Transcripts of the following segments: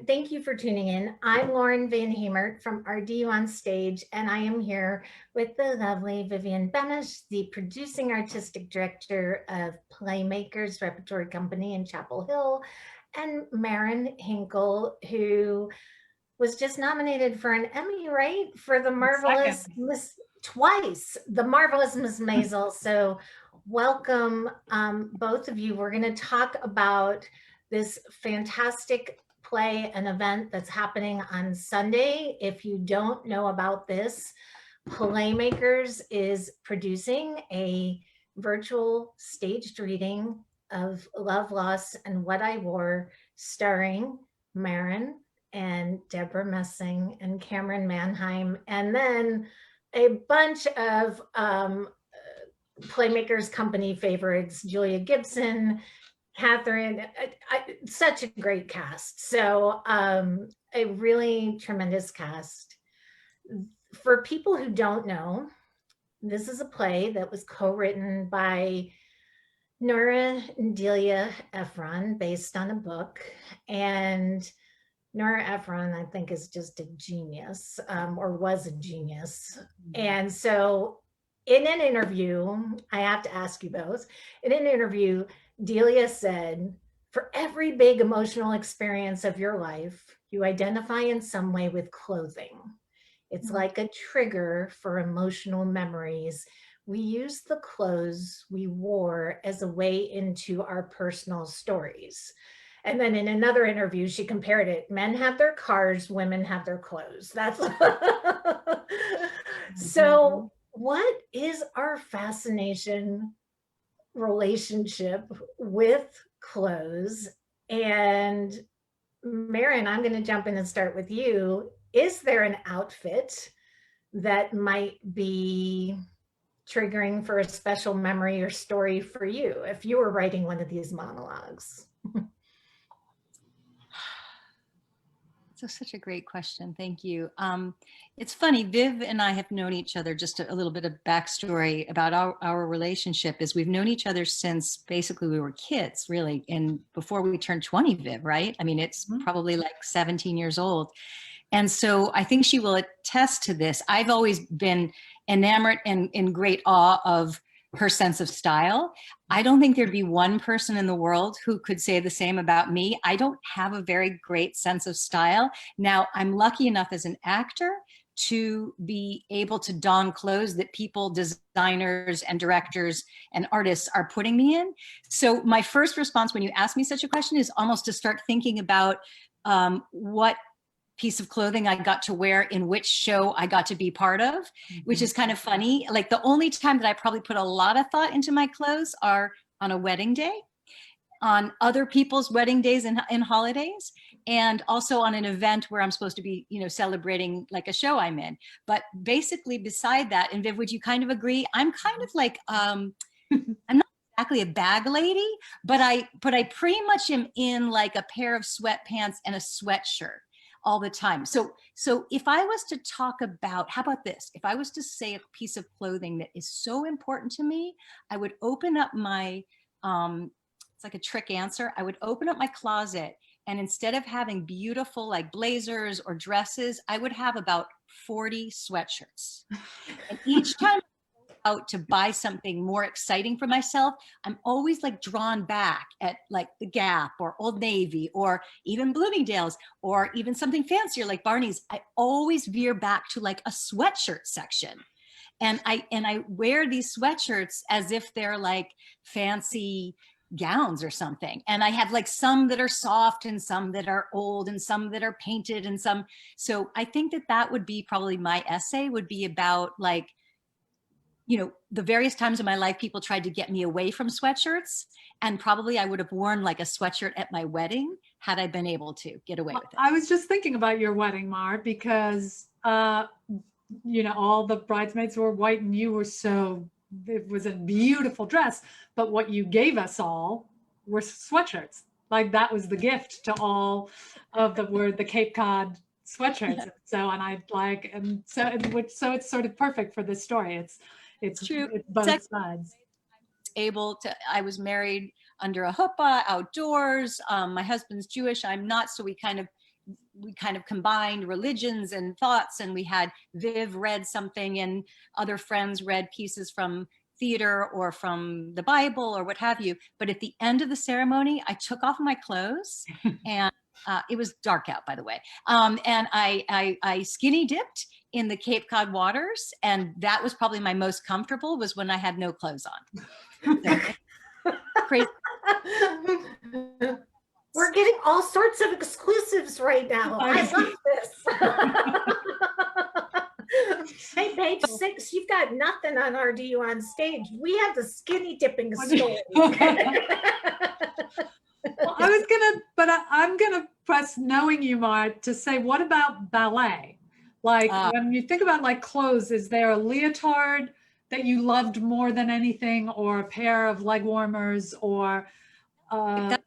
thank you for tuning in. I'm Lauren Van Hemert from RDU on Stage, and I am here with the lovely Vivienne Benesch, the producing artistic director of Playmakers Repertory Company in Chapel Hill, and Marin, Hinkle, who was just nominated for an Emmy, right? For the marvelous Miss twice, the marvelous Miss Maisel. So welcome, both of you. We're going to talk about this fantastic play and event that's happening on Sunday. If you don't know about this, Playmakers is producing a virtual staged reading of Love, Loss, and What I Wore, starring Marin and Deborah Messing and Cameron Manheim, and then a bunch of Playmakers Company favorites, Julia Gibson, Catherine, such a great cast. So a really tremendous cast. For people who don't know, this is a play that was co-written by Nora and Delia Ephron based on a book. And Nora Ephron, I think, is just a genius, or was a genius. And so in an interview, I have to ask you both, in an interview, Delia said, for every big emotional experience of your life, you identify in some way with clothing. It's like a trigger for emotional memories. We use the clothes we wore as a way into our personal stories. And then in another interview, she compared it. Men have their cars, women have their clothes. That's so what is our fascination relationship with clothes? And Marin, I'm going to jump in and start with you. Is there an outfit that might be triggering for a special memory or story for you if you were writing one of these monologues? That's such a great question. Thank you. It's funny, Viv and I have known each other, just a little bit of backstory about our relationship is we've known each other since basically we were kids, really, and before we turned 20, Viv, right? I mean, it's probably like 17 years old. And so I think she will attest to this. I've always been enamored and in great awe of her sense of style. I don't think there'd be one person in the world who could say the same about me. I don't have a very great sense of style. Now, I'm lucky enough as an actor to be able to don clothes that people, designers and directors and artists are putting me in. So my first response when you ask me such a question is almost to start thinking about what piece of clothing I got to wear in which show I got to be part of, which is kind of funny. Like the only time that I probably put a lot of thought into my clothes are on a wedding day, on other people's wedding days and holidays, and also on an event where I'm supposed to be, you know, celebrating like a show I'm in. But basically beside that, and Viv, would you kind of agree? I'm kind of like, I'm not exactly a bag lady, but I pretty much am in like a pair of sweatpants and a sweatshirt all the time. So if I was to talk about, how about this? If I was to say a piece of clothing that is so important to me, I would open up my, it's like a trick answer. I would open up my closet, and instead of having beautiful like blazers or dresses, I would have about 40 sweatshirts. And each time out to buy something more exciting for myself, I'm always like drawn back at like the Gap or Old Navy or even Bloomingdale's or even something fancier like Barney's. I always veer back to like a sweatshirt section. And I wear these sweatshirts as if they're like fancy gowns or something. And I have like some that are soft and some that are old and some that are painted and some. So I think that would be probably my essay would be about like, you know, the various times in my life people tried to get me away from sweatshirts, and probably I would have worn like a sweatshirt at my wedding had I been able to get away with it. I was just thinking about your wedding, Mar, because you know, all the bridesmaids were white and you were it was a beautiful dress, but what you gave us all were sweatshirts. Like that was the gift to all of the Cape Cod sweatshirts. Yeah. So, and I like, and so, so it's sort of perfect for this story. It's true. It's both sides. I was married under a huppah outdoors. My husband's Jewish, I'm not. So we kind of we kind of combined religions and thoughts, and we had Viv read something and other friends read pieces from theater or from the Bible or what have you. But at the end of the ceremony, I took off my clothes and it was dark out, by the way. And I skinny dipped in the Cape Cod waters. And that was probably my most comfortable, was when I had no clothes on. So, crazy. We're getting all sorts of exclusives right now. I love this. Hey, page 6, you've got nothing on our DU on stage. We have the skinny dipping story. Well, I'm gonna press, knowing you, Mar, to say, what about ballet? Like, when you think about like clothes, is there a leotard that you loved more than anything, or a pair of leg warmers, or how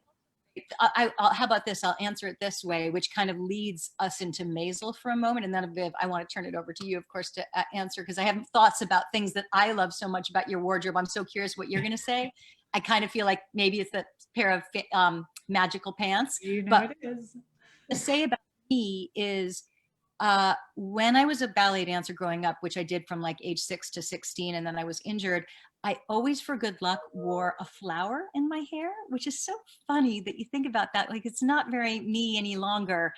about this? I'll answer it this way, which kind of leads us into Maisel for a moment. And then, Viv, I want to turn it over to you, of course, to answer, because I have thoughts about things that I love so much about your wardrobe. I'm so curious what you're going to say. I kind of feel like maybe it's that pair of magical pants. you know, but it is. to say about me is, when I was a ballet dancer growing up, which I did from like age 6 to 16, and then I was injured, I always, for good luck, wore a flower in my hair, which is so funny that you think about that. Like, it's not very me any longer.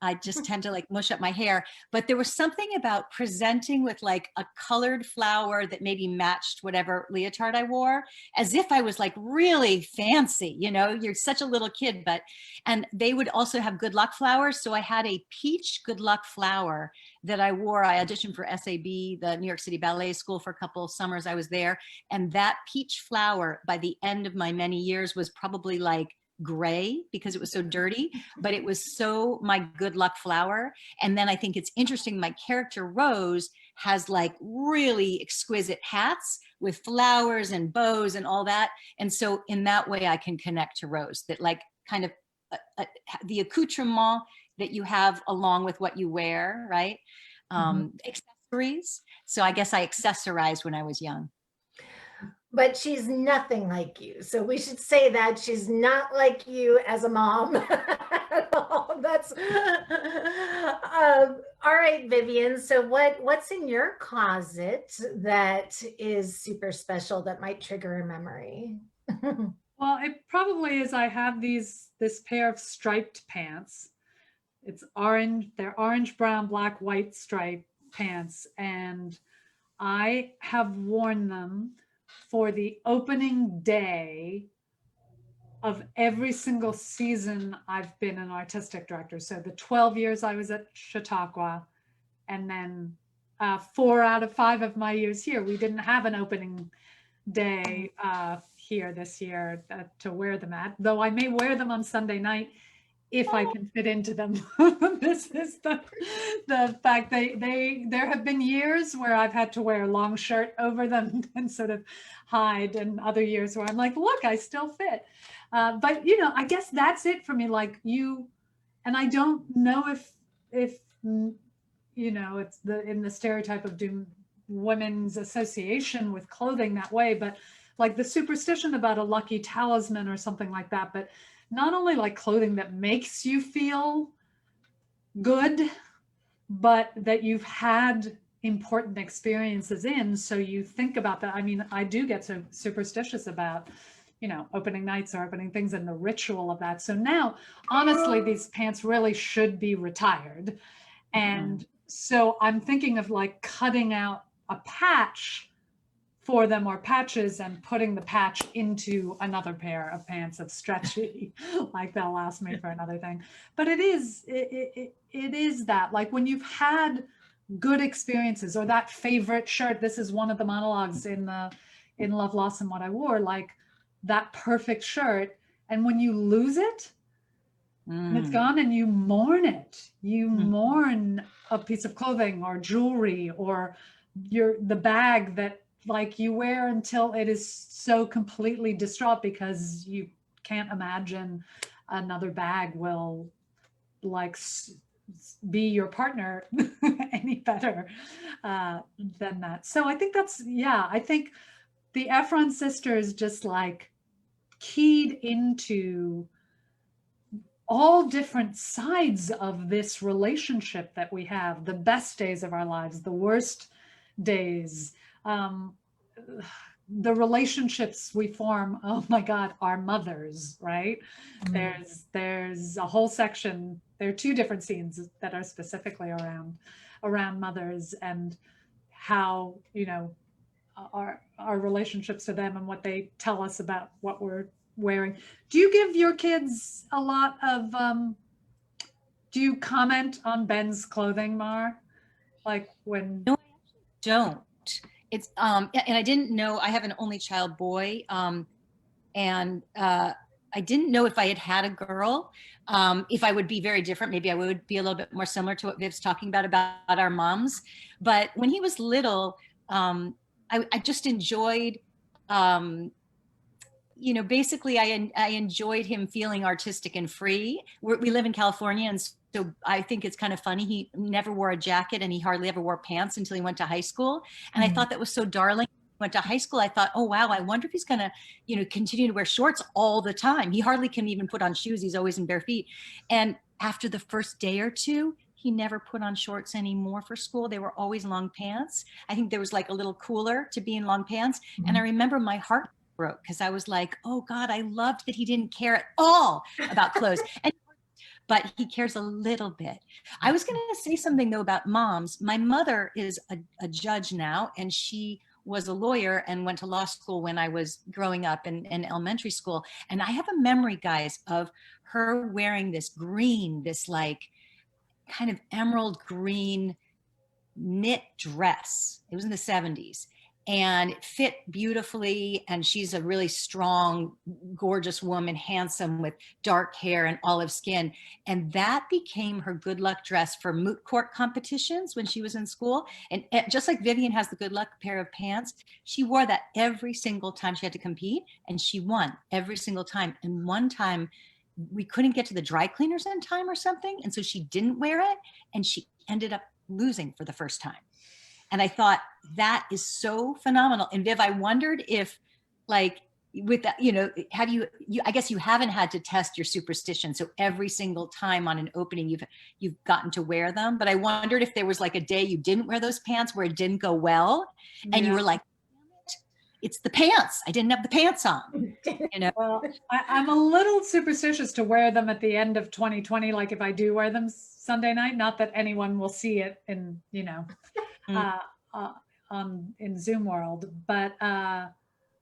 I just tend to like mush up my hair. But there was something about presenting with like a colored flower that maybe matched whatever leotard I wore, as if I was like really fancy, you know, you're such a little kid. And they would also have good luck flowers. So I had a peach good luck flower that I wore. I auditioned for SAB, the New York City Ballet School, for a couple of summers I was there. And that peach flower, by the end of my many years, was probably like gray because it was so dirty, but it was so my good luck flower. And then I think it's interesting, my character Rose has like really exquisite hats with flowers and bows and all that. And so in that way I can connect to Rose, that like kind of the accoutrement that you have along with what you wear, right? Accessories. So I guess I accessorized when I was young. But she's nothing like you. So we should say that she's not like you as a mom at all. That's all right, Vivienne. So what's in your closet that is super special that might trigger a memory? Well, it probably is. I have this pair of striped pants. It's orange. They're orange, brown, black, white striped pants. And I have worn them for the opening day of every single season I've been an artistic director. So the 12 years I was at Chautauqua, and then 4 out of 5 of my years here, we didn't have an opening day here this year to wear them at, though I may wear them on Sunday night if I can fit into them. This is the fact. There have been years where I've had to wear a long shirt over them and sort of hide, and other years where I'm like, look, I still fit. But you know, I guess that's it for me. Like you, and I don't know if you know, it's in the stereotype of doing women's association with clothing that way, but like the superstition about a lucky talisman or something like that. But not only like clothing that makes you feel good, but that you've had important experiences in. So you think about that. I mean, I do get so superstitious about, you know, opening nights or opening things and the ritual of that. So now, honestly, these pants really should be retired. And so I'm thinking of like cutting out a patch for them, or patches, and putting the patch into another pair of pants that's stretchy, like they'll last me for another thing. But it is that, like, when you've had good experiences, or that favorite shirt. This is one of the monologues in Love, Loss, and What I Wore, like that perfect shirt. And when you lose it, and it's gone, and you mourn it. You mourn a piece of clothing or jewelry, or the bag that like you wear until it is so completely distraught because you can't imagine another bag will like be your partner any better than that. So I think that's, yeah, I think the Efron sisters just like keyed into all different sides of this relationship that we have, the best days of our lives, the worst days, um, the relationships we form. Oh my God, our mothers, right? There's a whole section. There are two different scenes that are specifically around mothers and how, you know, our relationships to them and what they tell us about what we're wearing. Do you give your kids a lot of do you comment on Ben's clothing, Mar? Like when No, don't. It's and I didn't know, I have an only child boy, and I didn't know if I had had a girl, if I would be very different. Maybe I would be a little bit more similar to what Viv's talking about our moms. But when he was little, I just enjoyed, you know, basically I enjoyed him feeling artistic and free. We live in California, and so I think it's kind of funny. He never wore a jacket and he hardly ever wore pants until he went to high school. And I thought that was so darling. Went to high school, I thought, oh wow, I wonder if he's gonna, you know, continue to wear shorts all the time. He hardly can even put on shoes. He's always in bare feet. And after the first day or two, he never put on shorts anymore for school. They were always long pants. I think there was like a little cooler to be in long pants. And I remember my heart broke because I was like, oh God, I loved that he didn't care at all about clothes. And but he cares a little bit. I was going to say something though about moms. My mother is a judge now, and she was a lawyer and went to law school when I was growing up in elementary school. And I have a memory, guys, of her wearing this green, this like kind of emerald green knit dress. It was in the 70s. And it fit beautifully. And she's a really strong, gorgeous woman, handsome with dark hair and olive skin. And that became her good luck dress for moot court competitions when she was in school. And just like Vivienne has the good luck pair of pants, she wore that every single time she had to compete. And she won every single time. And one time we couldn't get to the dry cleaners in time or something. And so she didn't wear it. And she ended up losing for the first time. And I thought that is so phenomenal. And Viv, I wondered if like with that, you know, have you I guess you haven't had to test your superstition. So every single time on an opening, you've gotten to wear them. But I wondered if there was like a day you didn't wear those pants where it didn't go well. And you were like, it's the pants. I didn't have the pants on. You know? Well, I'm a little superstitious to wear them at the end of 2020. Like if I do wear them Sunday night, not that anyone will see it in, you know, in Zoom world, but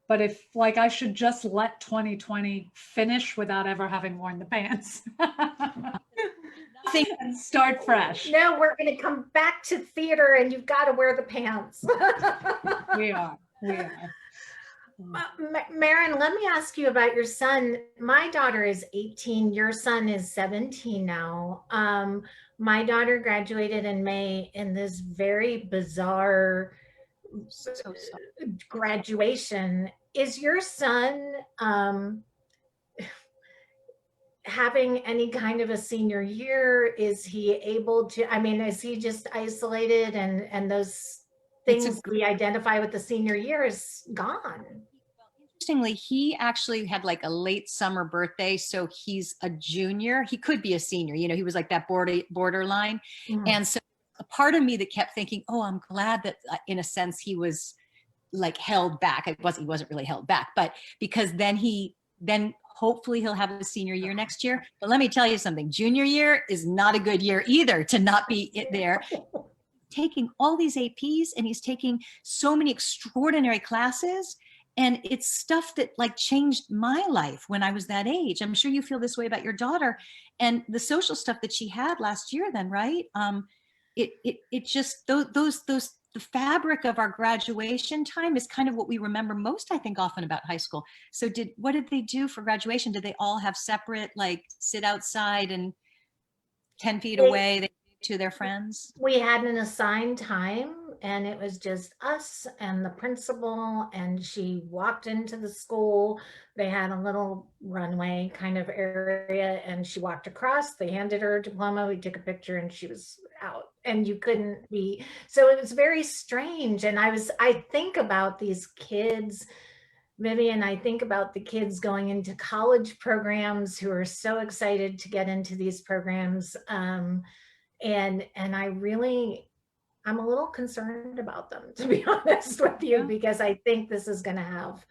if like I should just let 2020 finish without ever having worn the pants and start fresh. No, we're going to come back to theater and you've got to wear the pants. We are. Marin, let me ask you about your son. My daughter is 18. Your son is 17 now. My daughter graduated in May in this very bizarre graduation. Is your son having any kind of a senior year? Is he able to, I mean, is he just isolated and those things we identify with the senior year is gone? Interestingly, he actually had like a late summer birthday, so he's a junior. He could be a senior, you know, he was like that borderline. And so a part of me that kept thinking, oh, I'm glad that in a sense he was like held back. He wasn't really held back, but because then hopefully he'll have a senior year next year. But let me tell you something, junior year is not a good year either to not be there. Taking all these APs and he's taking so many extraordinary classes. And it's stuff that like changed my life when I was that age. I'm sure you feel this way about your daughter and the social stuff that she had last year then, right? It just, the fabric of our graduation time is kind of what we remember most, I think, often about high school. So what did they do for graduation? Did they all have separate, like sit outside and 10 feet away to their friends? We had an assigned time and it was just us and the principal, and she walked into the school. They had a little runway kind of area and she walked across. They handed her a diploma. We took a picture and she was out, and you couldn't be. So it was very strange. And I think about these kids Vivienne, I think about the kids going into college programs who are so excited to get into these programs. And I really, I'm a little concerned about them, to be honest with you, Yeah. because I think this is going to have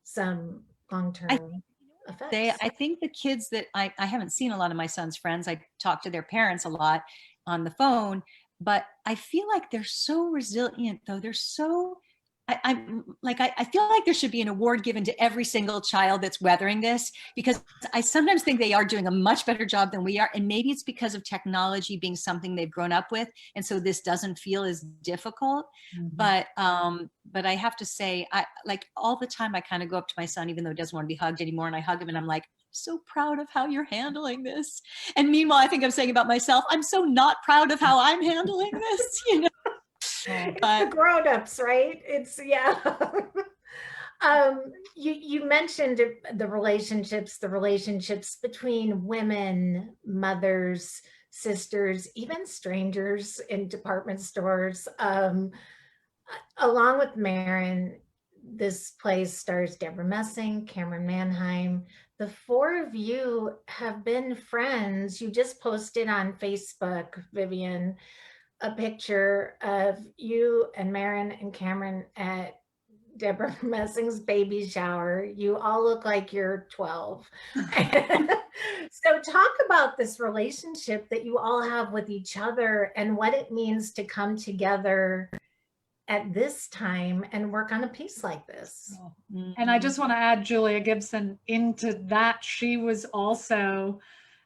some I long-term effects. I think the kids that I haven't seen a lot of my son's friends. I talk to their parents a lot on the phone, but I feel like they're so resilient though. They're so, I feel like there should be an award given to every single child that's weathering this, because I sometimes think they are doing a much better job than we are. And maybe it's because of technology being something they've grown up with. And so this doesn't feel as difficult. But I have to say, I like all the time I kind of go up to my son, even though he doesn't want to be hugged anymore. And I hug him and I'm like, so proud of how you're handling this. And meanwhile, I think I'm saying about myself, I'm so not proud of how I'm handling this, you know. It's But the grown-ups, right? It's yeah. You mentioned the relationships between women, mothers, sisters, even strangers in department stores. Along with Marin, this play stars Deborah Messing, Cameron Manheim. The four of you have been friends. You just posted on Facebook, Vivienne, a picture of you and Marin and Cameron at Deborah Messing's baby shower. You all look like you're 12. So talk about this relationship that you all have with each other and what it means to come together at this time and work on a piece like this. And I just want to add Julia Gibson into that. She was also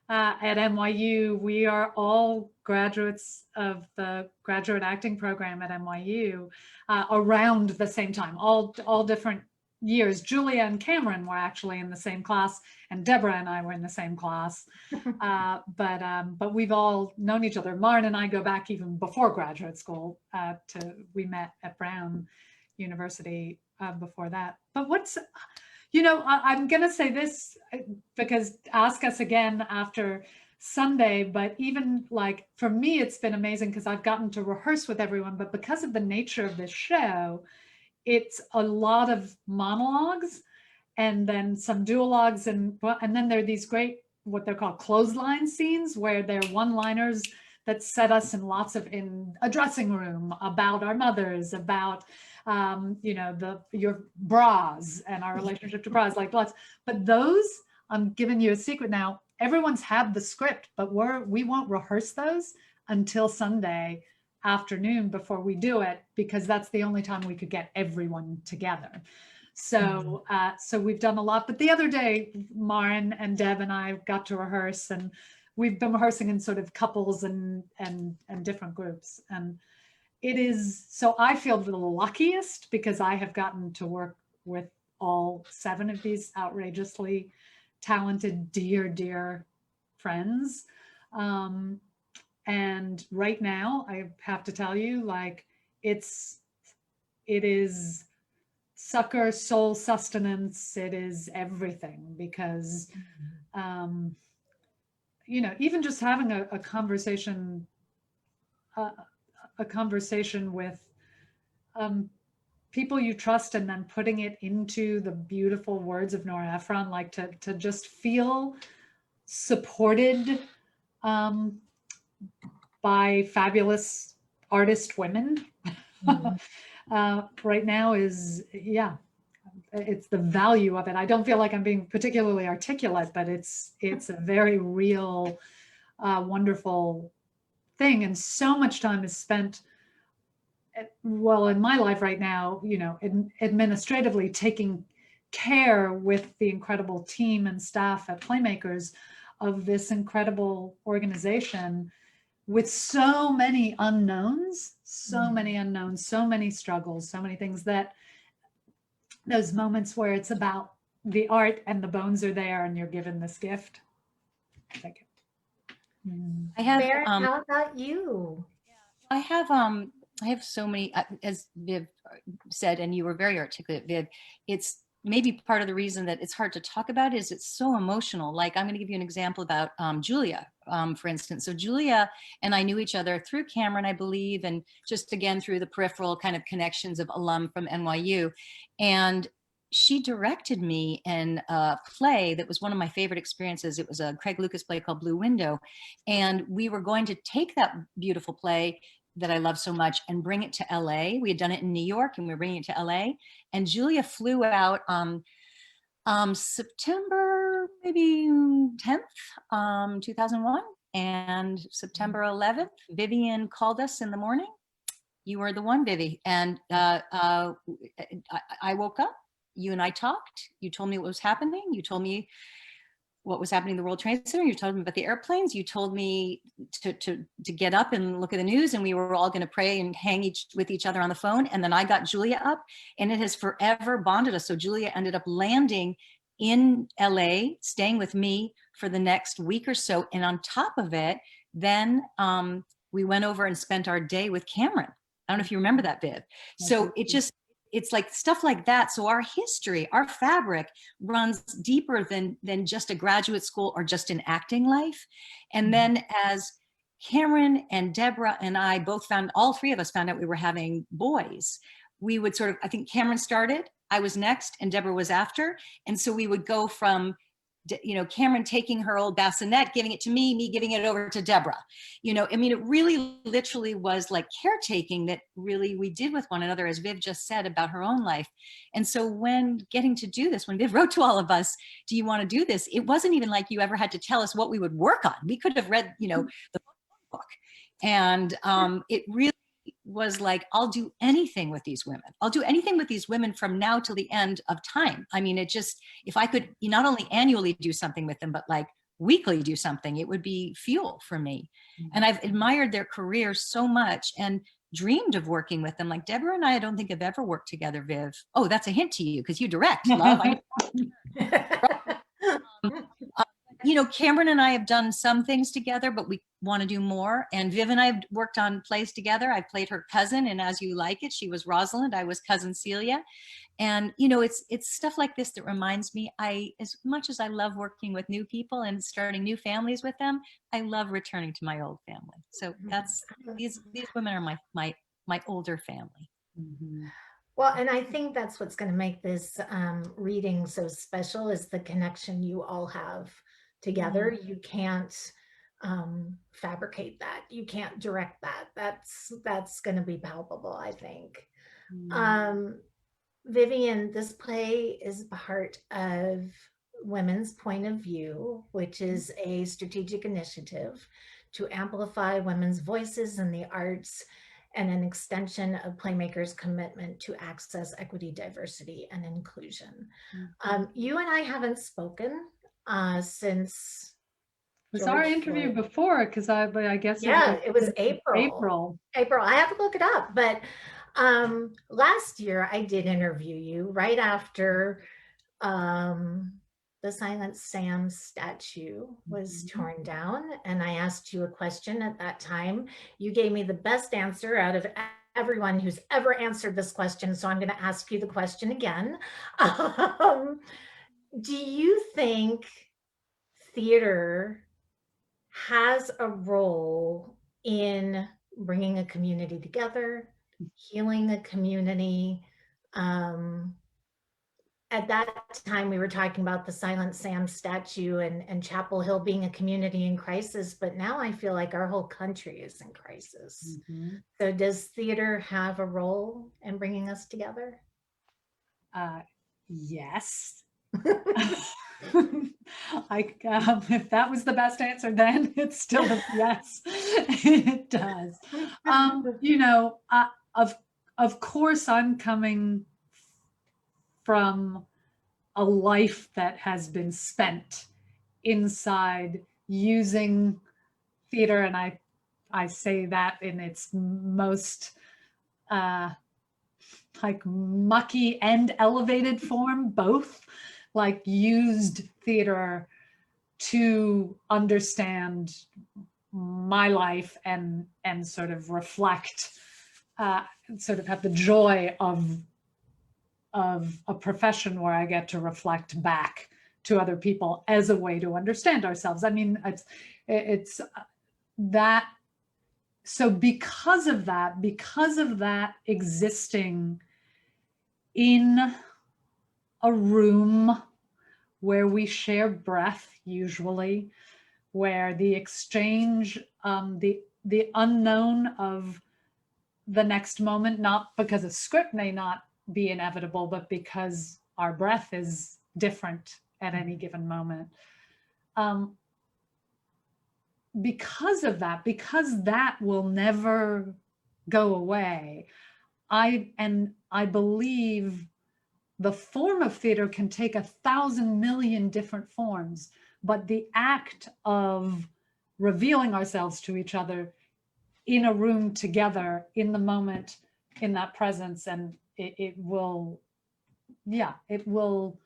at NYU. We are all graduates of the graduate acting program at NYU around the same time, all different years. Julia and Cameron were actually in the same class, and Deborah and I were in the same class. But we've all known each other. Marin and I go back even before graduate school. We met at Brown University before that. But I'm going to say this because ask us again after Sunday, but even like for me, it's been amazing because I've gotten to rehearse with everyone, but because of the nature of this show, it's a lot of monologues and then some duologues. And then there are these great, what they're called clothesline scenes where they're one-liners that set us in a dressing room about our mothers, about your bras and our relationship to bras, like lots. But those, I'm giving you a secret now, everyone's had the script, but we won't rehearse those until Sunday afternoon before we do it, because that's the only time we could get everyone together. So we've done a lot. But the other day, Marin and Deb and I got to rehearse, and we've been rehearsing in sort of couples and different groups. And it is, so I feel the luckiest because I have gotten to work with all 7 of these outrageously talented, dear friends. And right now, I have to tell you, like, it is sucker soul sustenance. It is everything because, even just having a conversation, with people you trust, and then putting it into the beautiful words of Nora Ephron, like to just feel supported by fabulous artist women right now is, it's the value of it. I don't feel like I'm being particularly articulate, but it's a very real, wonderful thing. And so much time is spent, in my life right now, administratively taking care with the incredible team and staff at Playmakers of this incredible organization with so many unknowns, so many struggles, so many things, that those moments where it's about the art and the bones are there and you're given this gift. Thank you. I have, Marin, how about you? I have so many, as Viv said, and you were very articulate, Viv, it's maybe part of the reason that it's hard to talk about is it's so emotional. Like, I'm going to give you an example about Julia, for instance. So Julia and I knew each other through Cameron, I believe, and just again through the peripheral kind of connections of alum from NYU. And she directed me in a play that was one of my favorite experiences. It was a Craig Lucas play called Blue Window. And we were going to take that beautiful play that I love so much and bring it to LA. We had done it in New York and we were bringing it to LA. And Julia flew out September maybe 10th, 2001. And September 11th, Vivienne called us in the morning. You were the one, Vivi. And I woke up, you and I talked. You told me what was happening. You told me what was happening in the World Trade Center. You told me about the airplanes. You told me to get up and look at the news, and we were all going to pray and hang with each other on the phone. And then I got Julia up, and it has forever bonded us. So Julia ended up landing in LA, staying with me for the next week or so. And on top of it, then we went over and spent our day with Cameron. I don't know if you remember that, Viv. So it's like stuff like that. So our history, our fabric runs deeper than just a graduate school or just an acting life. And then as Cameron and Deborah and I both found, all three of us found out we were having boys, we would sort of, I think Cameron started, I was next, and Deborah was after. And so we would go from, you know, Cameron taking her old bassinet, giving it to me giving it over to Deborah. You know, I mean, it really literally was like caretaking that really we did with one another, as Viv just said about her own life. And so when getting to do this, when Viv wrote to all of us, do you want to do this? It wasn't even like you ever had to tell us what we would work on. We could have read, you know, the book. And it really was like, I'll do anything with these women. I'll do anything with these women from now till the end of time. I mean, it just, if I could not only annually do something with them, but like weekly do something, it would be fuel for me. And I've admired their careers so much and dreamed of working with them. Like Deborah and I don't think have ever worked together, Viv. Oh, that's a hint to you because you direct, love. You know, Cameron and I have done some things together, but we want to do more. And Viv and I have worked on plays together. I played her cousin in As You Like It. She was Rosalind. I was cousin Celia. And, you know, it's stuff like this that reminds me, as much as I love working with new people and starting new families with them, I love returning to my old family. So that's, these women are my older family. Well, and I think that's what's going to make this reading so special is the connection you all have together. You can't fabricate that. You can't direct that. That's going to be palpable, I think. Vivienne, this play is part of Women's Point of View, which is a strategic initiative to amplify women's voices in the arts and an extension of Playmakers' commitment to access, equity, diversity, and inclusion. You and I haven't spoken since it was our interview before, because I guess it was April. I have to look it up, but last year I did interview you right after the Silent Sam statue was torn down, and I asked you a question at that time. You gave me the best answer out of everyone who's ever answered this question, so I'm going to ask you the question again. Do you think theater has a role in bringing a community together, healing a community? At that time, we were talking about the Silent Sam statue and Chapel Hill being a community in crisis, but now I feel like our whole country is in crisis. So does theater have a role in bringing us together? Yes. If that was the best answer, then it's still a yes. It does. You know, of course, I'm coming from a life that has been spent inside using theater, and I say that in its most like mucky and elevated form, both, like used theater to understand my life and sort of reflect, sort of have the joy of a profession where I get to reflect back to other people as a way to understand ourselves. I mean, it's that. So because of that existing in a room where we share breath, usually, where the exchange, the unknown of the next moment, not because a script may not be inevitable, but because our breath is different at any given moment. Because of that, because that will never go away, I believe the form of theater can take 1,000 million different forms, but the act of revealing ourselves to each other in a room together, in the moment, in that presence, and it will, yeah, it will,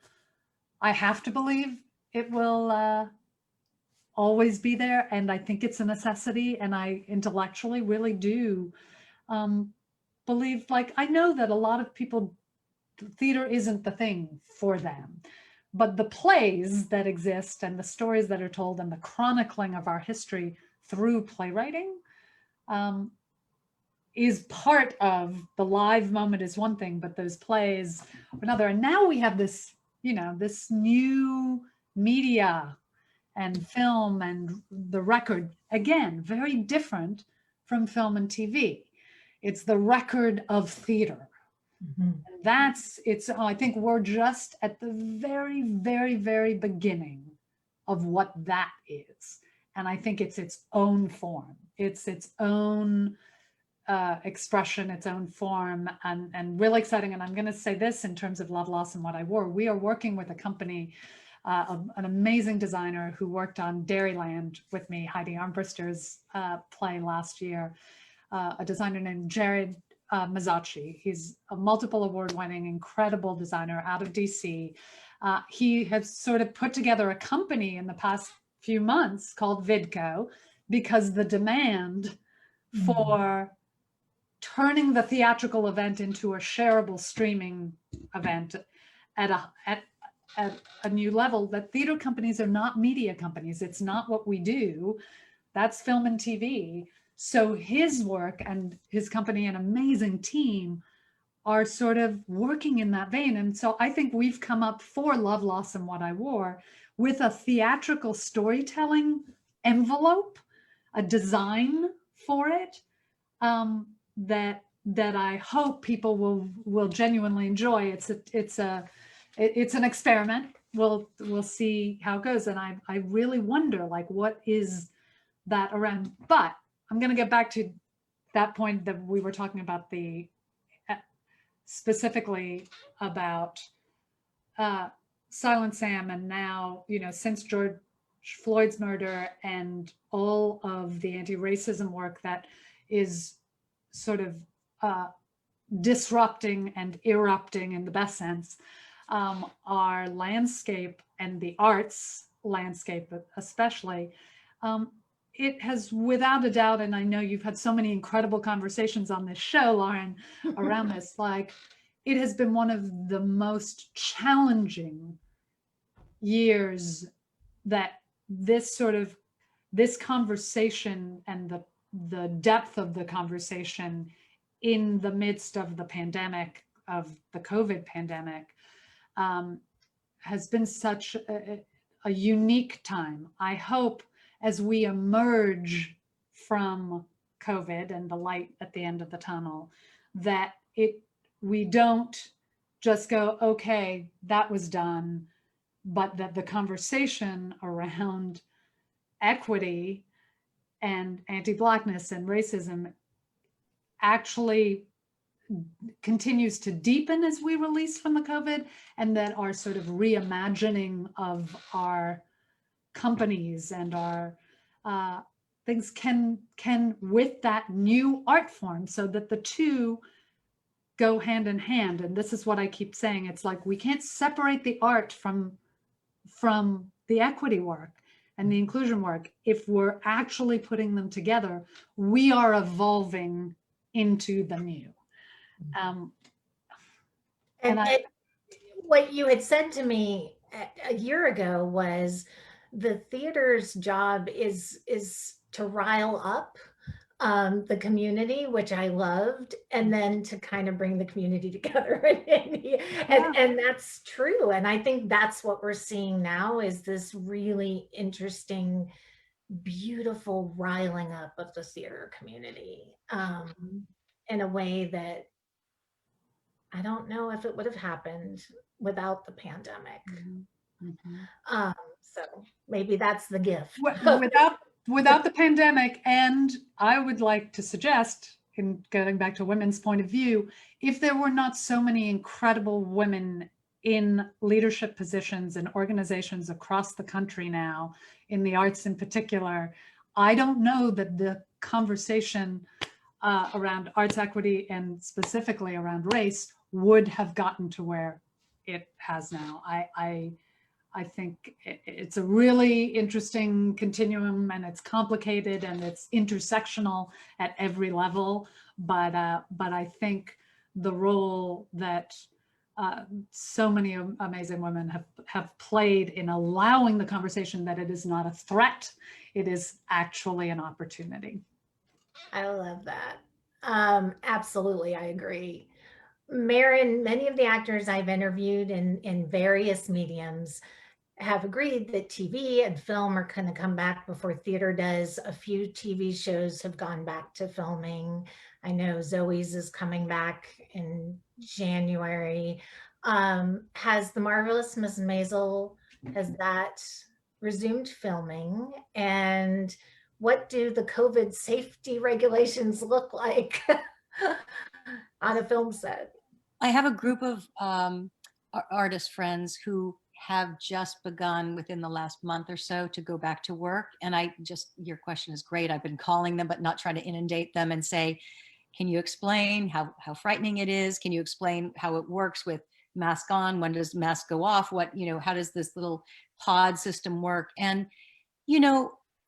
I have to believe it will always be there. And I think it's a necessity. And I intellectually really do believe, like, I know that a lot of people, theater isn't the thing for them, but the plays that exist and the stories that are told and the chronicling of our history through playwriting is part of the live moment is one thing, but those plays are another. And now we have this, you know, this new media and film and the record, again, very different from film and TV. It's the record of theater. Mhm. I think we're just at the very, very, very beginning of what that is. And I think it's its own form. It's its own expression, its own form, and really exciting. And I'm going to say this in terms of Love, Loss, and What I Wore. We are working with a company, an amazing designer who worked on Dairyland with me, Heidi Armbruster's play last year, a designer named Jared Mazzacci. He's a multiple award-winning, incredible designer out of DC. He has sort of put together a company in the past few months called Vidco, because the demand for turning the theatrical event into a shareable streaming event at a new level, that theater companies are not media companies. It's not what we do. That's film and TV. So his work and his company, an amazing team, are sort of working in that vein. And so I think we've come up for Love, Loss, and What I Wore with a theatrical storytelling envelope, a design for it, that I hope people will genuinely enjoy. It's an experiment. We'll see how it goes. And I really wonder, like, what is that around? But I'm going to get back to that point that we were talking about, specifically about Silent Sam, and now, you know, since George Floyd's murder and all of the anti-racism work that is sort of disrupting and erupting, in the best sense, our landscape and the arts landscape especially, it has, without a doubt, and I know you've had so many incredible conversations on this show, Lauren, around this, like, it has been one of the most challenging years that this conversation and the depth of the conversation in the midst of the pandemic, of the COVID pandemic, has been such a unique time. I hope as we emerge from COVID and the light at the end of the tunnel, that we don't just go, okay, that was done, but that the conversation around equity and anti-Blackness and racism actually continues to deepen as we release from the COVID, and that our sort of reimagining of our companies and our things can with that new art form, so that the two go hand in hand. And this is what I keep saying. It's like, we can't separate the art from the equity work and the inclusion work. If we're actually putting them together, we are evolving into the new. And what you had said to me a year ago was the theater's job is to rile up the community, which I loved, and then to kind of bring the community together. And that's true. And I think that's what we're seeing now is this really interesting, beautiful riling up of the theater community in a way that I don't know if it would have happened without the pandemic. So maybe that's the gift. Without the pandemic, and I would like to suggest, in getting back to women's point of view, if there were not so many incredible women in leadership positions and organizations across the country now, in the arts in particular, I don't know that the conversation around arts equity and specifically around race would have gotten to where it has now. I think it's a really interesting continuum, and it's complicated and it's intersectional at every level. But I think the role that so many amazing women have played in allowing the conversation that it is not a threat, it is actually an opportunity. I love that. Absolutely, I agree. Marin, many of the actors I've interviewed in various mediums have agreed that TV and film are going to come back before theater does. A few TV shows have gone back to filming. I know Zoe's is coming back in January. Has The Marvelous Miss Maisel, has that resumed filming? And what do the COVID safety regulations look like on a film set? I have a group of artist friends who have just begun within the last month or so to go back to work. And your question is great. I've been calling them, but not trying to inundate them and say, can you explain how frightening it is? Can you explain how it works with mask on? When does mask go off? How does this little pod system work? And,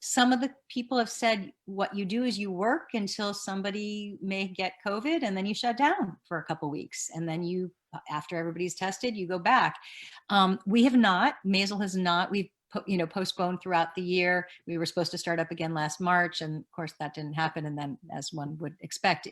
some of the people have said what you do is you work until somebody may get COVID, and then you shut down for a couple of weeks. And then after everybody's tested, you go back. We have not, Maisel has not, we've postponed throughout the year. We were supposed to start up again last March, and of course that didn't happen. And then, as one would expect,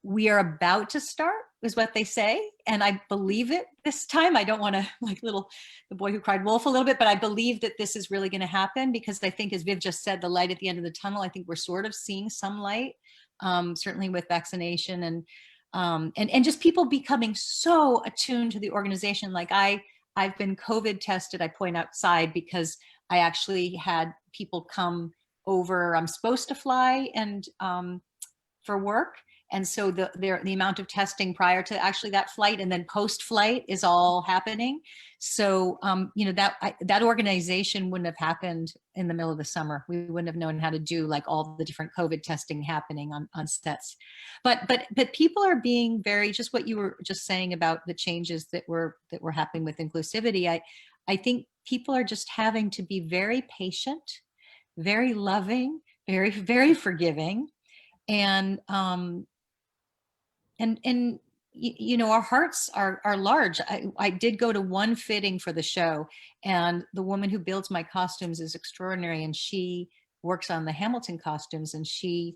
we are about to start, is what they say. And I believe it this time. I don't want to the boy who cried wolf a little bit, but I believe that this is really going to happen, because I think, as Viv just said, the light at the end of the tunnel, I think we're sort of seeing some light, certainly with vaccination and just people becoming so attuned to the organization. Like I've been COVID tested, I point outside, because I actually had people come over. I'm supposed to fly and for work. And so the amount of testing prior to actually that flight and then post-flight is all happening. So, that organization wouldn't have happened in the middle of the summer. We wouldn't have known how to do like all the different COVID testing happening on sets. But people are being very, just what you were just saying about the changes that were happening with inclusivity. I think people are just having to be very patient, very loving, very, very forgiving. And our hearts are large. I did go to one fitting for the show, and the woman who builds my costumes is extraordinary, and she works on the Hamilton costumes, and she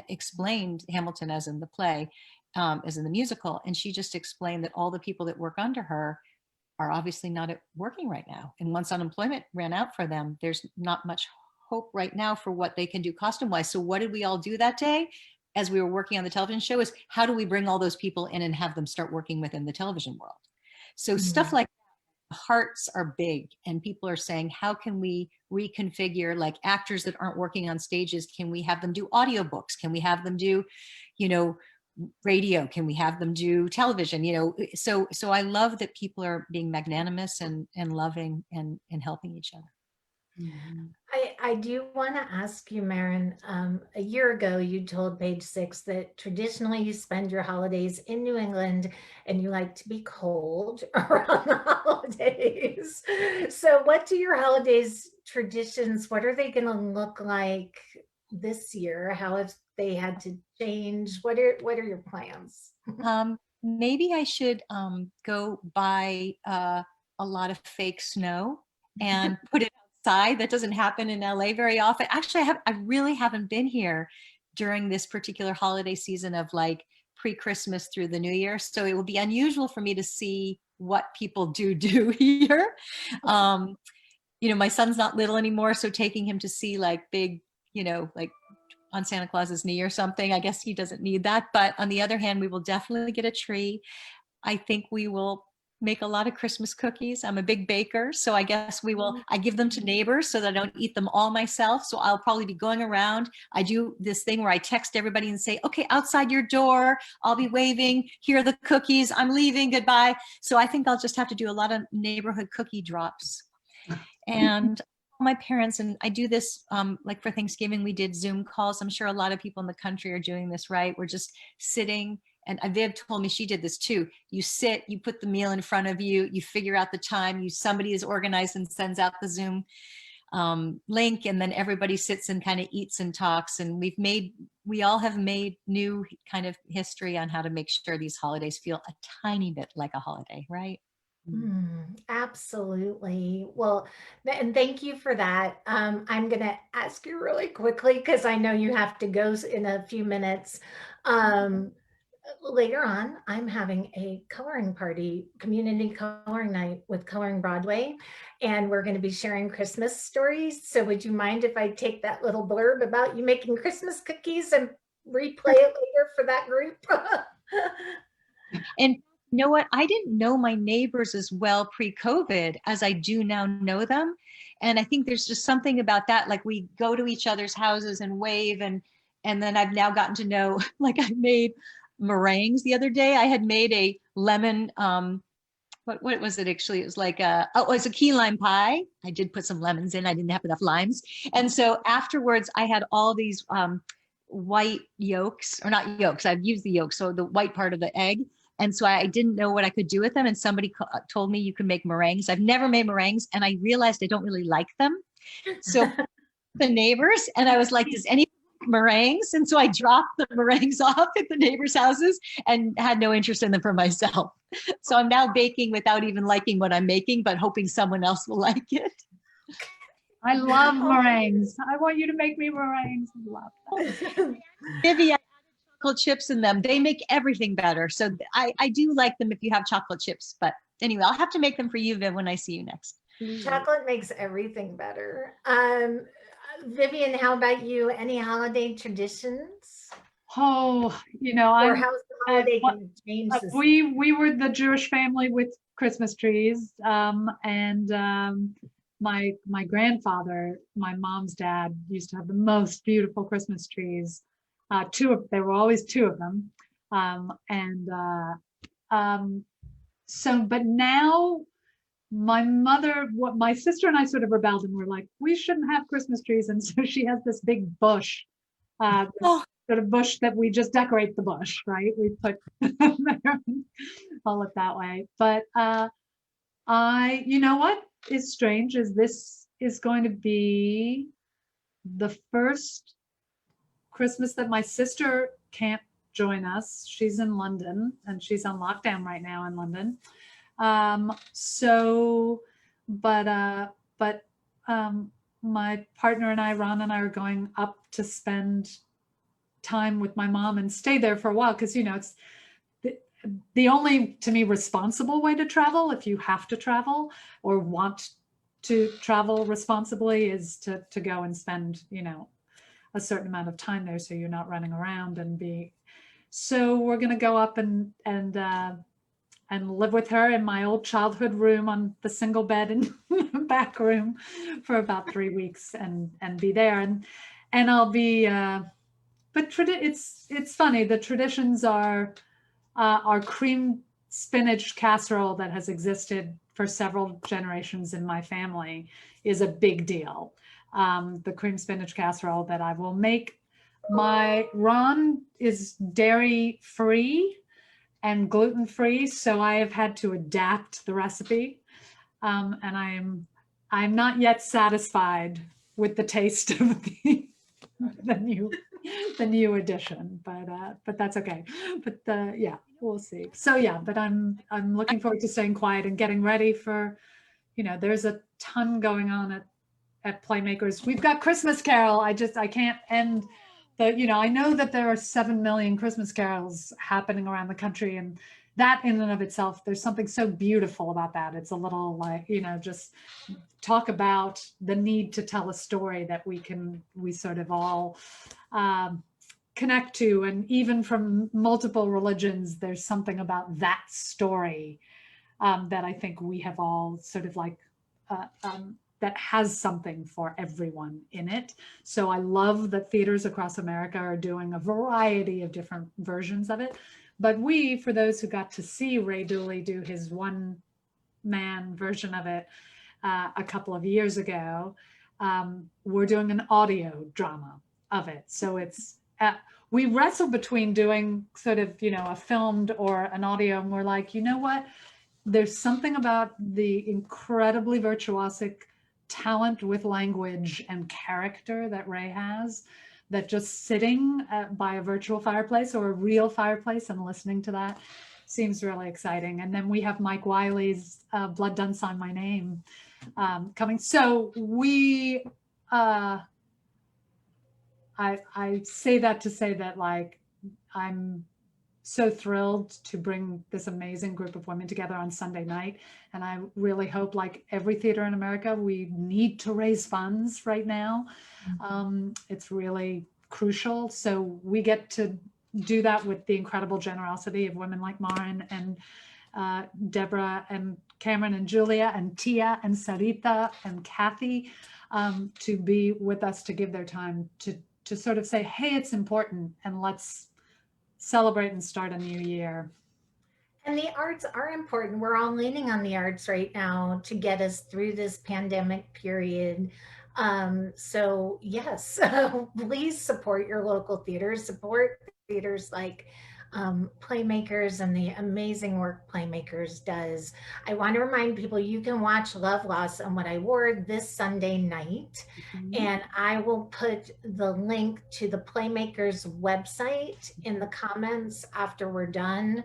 explained Hamilton as in the play, as in the musical, and she just explained that all the people that work under her are obviously not working right now, and once unemployment ran out for them, there's not much hope right now for what they can do costume wise. So what did we all do that day as we were working on the television show is, how do we bring all those people in and have them start working within the television world? So stuff like that, hearts are big, and people are saying, how can we reconfigure, like actors that aren't working on stages, can we have them do audiobooks? Can we have them do, radio? Can we have them do television? So I love that people are being magnanimous and loving and helping each other. Mm-hmm. I do want to ask you, Marin, a year ago, you told Page Six that traditionally you spend your holidays in New England and you like to be cold around the holidays. So what do your holidays traditions, what are they going to look like this year? How have they had to change? What are your plans? Maybe I should go buy a lot of fake snow and put it outside. That doesn't happen in LA very often. Actually, I really haven't been here during this particular holiday season of like pre-Christmas through the New Year. So it will be unusual for me to see what people do here. My son's not little anymore, so taking him to see like big, like on Santa Claus's knee or something, I guess he doesn't need that. But on the other hand, we will definitely get a tree. I think we will make a lot of Christmas cookies. I'm a big baker, so I guess I give them to neighbors so that I don't eat them all myself. So I'll probably be going around. I do this thing where I text everybody and say, okay, outside your door, I'll be waving, here are the cookies, I'm leaving, goodbye. So I think I'll just have to do a lot of neighborhood cookie drops. And my parents, and I do this, like for Thanksgiving, we did Zoom calls. I'm sure a lot of people in the country are doing this, right? We're just sitting, and Viv told me she did this too. You sit, you put the meal in front of you, you figure out the time, somebody is organized and sends out the Zoom link, and then everybody sits and kind of eats and talks. And we all have made new kind of history on how to make sure these holidays feel a tiny bit like a holiday, right? Absolutely. Well, and thank you for that. I'm going to ask you really quickly because I know you have to go in a few minutes. Later on, I'm having a coloring party, community coloring night with Coloring Broadway, and we're going to be sharing Christmas stories. So would you mind if I take that little blurb about you making Christmas cookies and replay it later for that group? And you know what? I didn't know my neighbors as well pre-COVID as I do now know them. And I think there's just something about that. Like we go to each other's houses and wave, and then I've now gotten to know, like I made meringues the other day. I had made a lemon, what was it actually? It was like it was a key lime pie. I did put some lemons in. I didn't have enough limes. And so afterwards I had all these white yolks, or not yolks, I've used the yolks, so the white part of the egg. And so I didn't know what I could do with them. And somebody told me you can make meringues. I've never made meringues, and I realized I don't really like them. So the neighbors, and I was like, does anyone like meringues? And so I dropped the meringues off at the neighbors' houses and had no interest in them for myself. So I'm now baking without even liking what I'm making, but hoping someone else will like it. I love meringues. I want you to make me meringues. I love that. Vivienne, chocolate chips in them. They make everything better. So I do like them if you have chocolate chips. But anyway, I'll have to make them for you, Viv, when I see you next. Chocolate makes everything better. Vivienne, how about you? Any holiday traditions? Oh, Or how's the holiday going to change this? we were the Jewish family with Christmas trees, and my grandfather, my mom's dad, used to have the most beautiful Christmas trees. There were always two of them, but now my sister and I sort of rebelled, and we're like, we shouldn't have Christmas trees, and so she has this big bush, sort of bush that we just decorate the bush, right? We put call it that way. But you know what is strange is this is going to be the first Christmas that my sister can't join us. She's in London, and she's on lockdown right now in London. My partner and I, Ron and I, are going up to spend time with my mom and stay there for a while, because it's the only, to me, responsible way to travel, if you have to travel or want to travel responsibly, is to go and spend a certain amount of time there, so you're not running around so we're going to go up and live with her in my old childhood room on the single bed in the back room for about 3 weeks and be there, and I'll be but it's funny, the traditions are our cream spinach casserole that has existed for several generations in my family is a big deal. The cream spinach casserole that I will make. Ron is dairy free and gluten free, so I have had to adapt the recipe, and I'm not yet satisfied with the taste of the new edition, but that's okay. But yeah, we'll see. So yeah, but I'm looking forward to staying quiet and getting ready for, there's a ton going on at Playmakers. We've got Christmas Carol. I can't end I know that there are 7 million Christmas carols happening around the country, and that in and of itself, there's something so beautiful about that. It's a little like, just talk about the need to tell a story that we sort of all connect to. And even from multiple religions, there's something about that story that I think we have all sort of like, that has something for everyone in it. So I love that theaters across America are doing a variety of different versions of it. But for those who got to see Ray Dooley do his one-man version of it a couple of years ago, we're doing an audio drama of it. So we wrestle between doing sort of, a filmed or an audio, and we're like, you know what? There's something about the incredibly virtuosic talent with language and character that Ray has, that just sitting by a virtual fireplace or a real fireplace and listening to that seems really exciting. And then we have Mike Wiley's Blood Done Sign My Name coming. So I say that to say that, like, I'm so thrilled to bring this amazing group of women together on Sunday night. And I really hope, like every theater in America, we need to raise funds right now. It's really crucial. So we get to do that with the incredible generosity of women like Marin and Deborah and Cameron and Julia and Tia and Sarita and Kathy to be with us, to give their time to sort of say, hey, it's important, and let's celebrate and start a new year. And the arts are important. We're all leaning on the arts right now to get us through this pandemic period. So yes, please support your local theaters, support theaters like Playmakers and the amazing work Playmakers does. I want to remind people you can watch Love, Loss, and What I Wore this Sunday night. And I will put the link to the Playmakers website in the comments after we're done.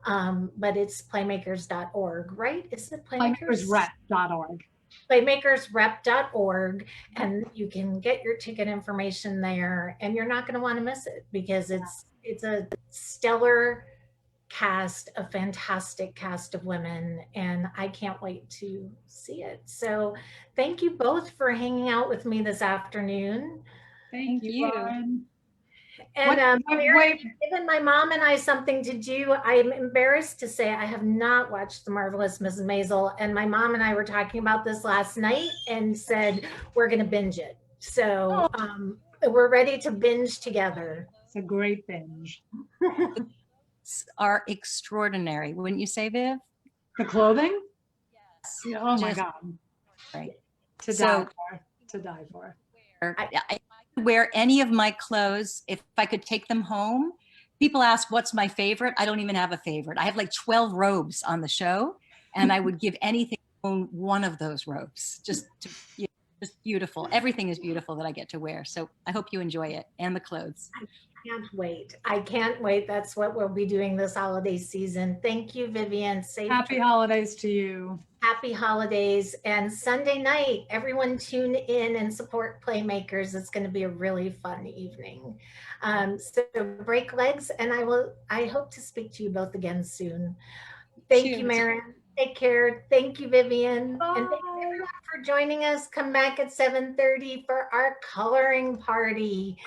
But it's playmakers.org, right? Is it Playmakersrep.org. Playmakersrep.org, and you can get your ticket information there, and you're not going to want to miss it because it's a stellar cast, a fantastic cast of women, and I can't wait to see it. So thank you both for hanging out with me this afternoon. Thank you, Lauren. And Mary, given my mom and I something to do, I'm embarrassed to say I have not watched The Marvelous Mrs. Maisel. And my mom and I were talking about this last night and said we're going to binge it. So we're ready to binge together. It's a great binge. Are extraordinary, wouldn't you say, Viv? The clothing? Yes. Yeah, oh my God. Right. To die for. I could wear any of my clothes if I could take them home. People ask what's my favorite. I don't even have a favorite. I have like 12 robes on the show, and I would give anything to own one of those robes. Just beautiful. Everything is beautiful that I get to wear. So I hope you enjoy it, and the clothes. Can't wait. I can't wait. That's what we'll be doing this holiday season. Thank you, Vivienne. Happy holidays to you. Happy holidays. And Sunday night, everyone tune in and support Playmakers. It's going to be a really fun evening. So break legs, and I hope to speak to you both again soon. Thank you, Marin. Take care. Thank you, Vivienne. Bye. And thank you everyone for joining us. Come back at 7:30 for our coloring party.